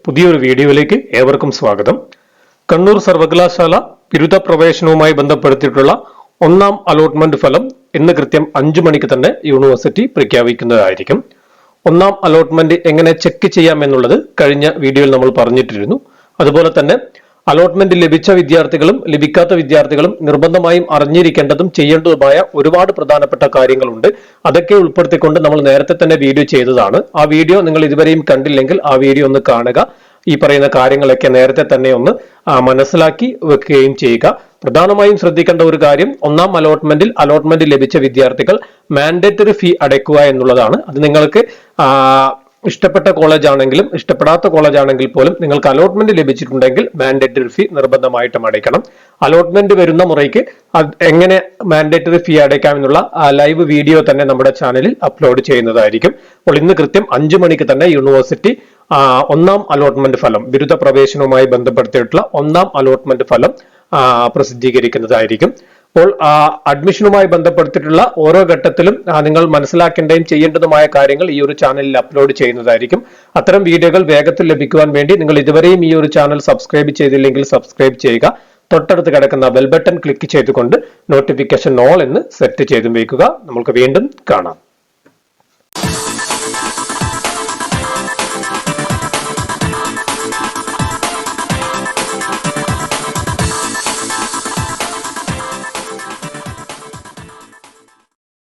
പുതിയൊരു വീഡിയോയിലേക്ക് ഏവർക്കും സ്വാഗതം. കണ്ണൂർ സർവകലാശാല ബിരുദ പ്രവേശനവുമായി ബന്ധപ്പെടുത്തിയിട്ടുള്ള ഒന്നാം അലോട്ട്മെന്റ് ഫലം ഇന്ന് കൃത്യം 5 മണിക്ക് തന്നെ യൂണിവേഴ്സിറ്റി പ്രഖ്യാപിക്കുന്നതായിരിക്കും. ഒന്നാം അലോട്ട്മെന്റ് എങ്ങനെ ചെക്ക് ചെയ്യാം എന്നുള്ളത് കഴിഞ്ഞ വീഡിയോയിൽ നമ്മൾ പറഞ്ഞിട്ടിരുന്നു. അതുപോലെ തന്നെ അലോട്ട്മെന്റ് ലഭിച്ച വിദ്യാർത്ഥികളും ലഭിക്കാത്ത വിദ്യാർത്ഥികളും നിർബന്ധമായും അറിഞ്ഞിരിക്കേണ്ടതും ചെയ്യേണ്ടതുമായ ഒരുപാട് പ്രധാനപ്പെട്ട കാര്യങ്ങളുണ്ട്. അതൊക്കെ ഉൾപ്പെടുത്തിക്കൊണ്ട് നമ്മൾ നേരത്തെ തന്നെ വീഡിയോ ചെയ്തതാണ്. ആ വീഡിയോ നിങ്ങൾ ഇതുവരെയും കണ്ടില്ലെങ്കിൽ ആ വീഡിയോ ഒന്ന് കാണുക. ഈ പറയുന്ന കാര്യങ്ങളൊക്കെ നേരത്തെ തന്നെ ഒന്ന് മനസ്സിലാക്കി വെക്കുകയും ചെയ്യുക. പ്രധാനമായും ശ്രദ്ധിക്കേണ്ട ഒരു കാര്യം, ഒന്നാം അലോട്ട്മെന്റ് ലഭിച്ച വിദ്യാർത്ഥികൾ മാൻഡേറ്ററി ഫീ അടയ്ക്കുക എന്നുള്ളതാണ്. അത് നിങ്ങൾക്ക് ഇഷ്ടപ്പെട്ട കോളേജ് ആണെങ്കിലും ഇഷ്ടപ്പെടാത്ത കോളേജ് ആണെങ്കിൽ പോലും നിങ്ങൾക്ക് അലോട്ട്മെന്റ് ലഭിച്ചിട്ടുണ്ടെങ്കിൽ മാൻഡേറ്ററി ഫീ നിർബന്ധമായിട്ടും അടയ്ക്കണം. അലോട്ട്മെന്റ് വരുന്ന മുറയ്ക്ക് എങ്ങനെ മാൻഡേറ്ററി ഫീ അടയ്ക്കാമെന്നുള്ള ലൈവ് വീഡിയോ തന്നെ നമ്മുടെ ചാനലിൽ അപ്ലോഡ് ചെയ്യുന്നതായിരിക്കും. അപ്പോൾ ഇന്ന് കൃത്യം 5 മണിക്ക് തന്നെ യൂണിവേഴ്സിറ്റി ഒന്നാം അലോട്ട്മെന്റ് ഫലം, ബിരുദ പ്രവേശനവുമായി ബന്ധപ്പെടുത്തിയിട്ടുള്ള ഒന്നാം അലോട്ട്മെന്റ് ഫലം പ്രസിദ്ധീകരിക്കുന്നതായിരിക്കും. അപ്പോൾ അഡ്മിഷനുമായി ബന്ധപ്പെടുത്തിയിട്ടുള്ള ഓരോ ഘട്ടത്തിലും നിങ്ങൾ മനസ്സിലാക്കേണ്ടതും ചെയ്യേണ്ടതുമായ കാര്യങ്ങൾ ഈ ഒരു ചാനലിൽ അപ്ലോഡ് ചെയ്യുന്നതായിരിക്കും. അത്തരം വീഡിയോകൾ വേഗത്തിൽ ലഭിക്കുവാൻ വേണ്ടി നിങ്ങൾ ഇതുവരെയും ഈ ഒരു ചാനൽ സബ്സ്ക്രൈബ് ചെയ്തില്ലെങ്കിൽ സബ്സ്ക്രൈബ് ചെയ്യുക. തൊട്ടടുത്ത് കിടക്കുന്ന ബെൽ ബട്ടൺ ക്ലിക്ക് ചെയ്തുകൊണ്ട് നോട്ടിഫിക്കേഷൻ ഓൾ എന്ന് സെറ്റ് ചെയ്തും വയ്ക്കുക. നമുക്ക് വീണ്ടും കാണാം.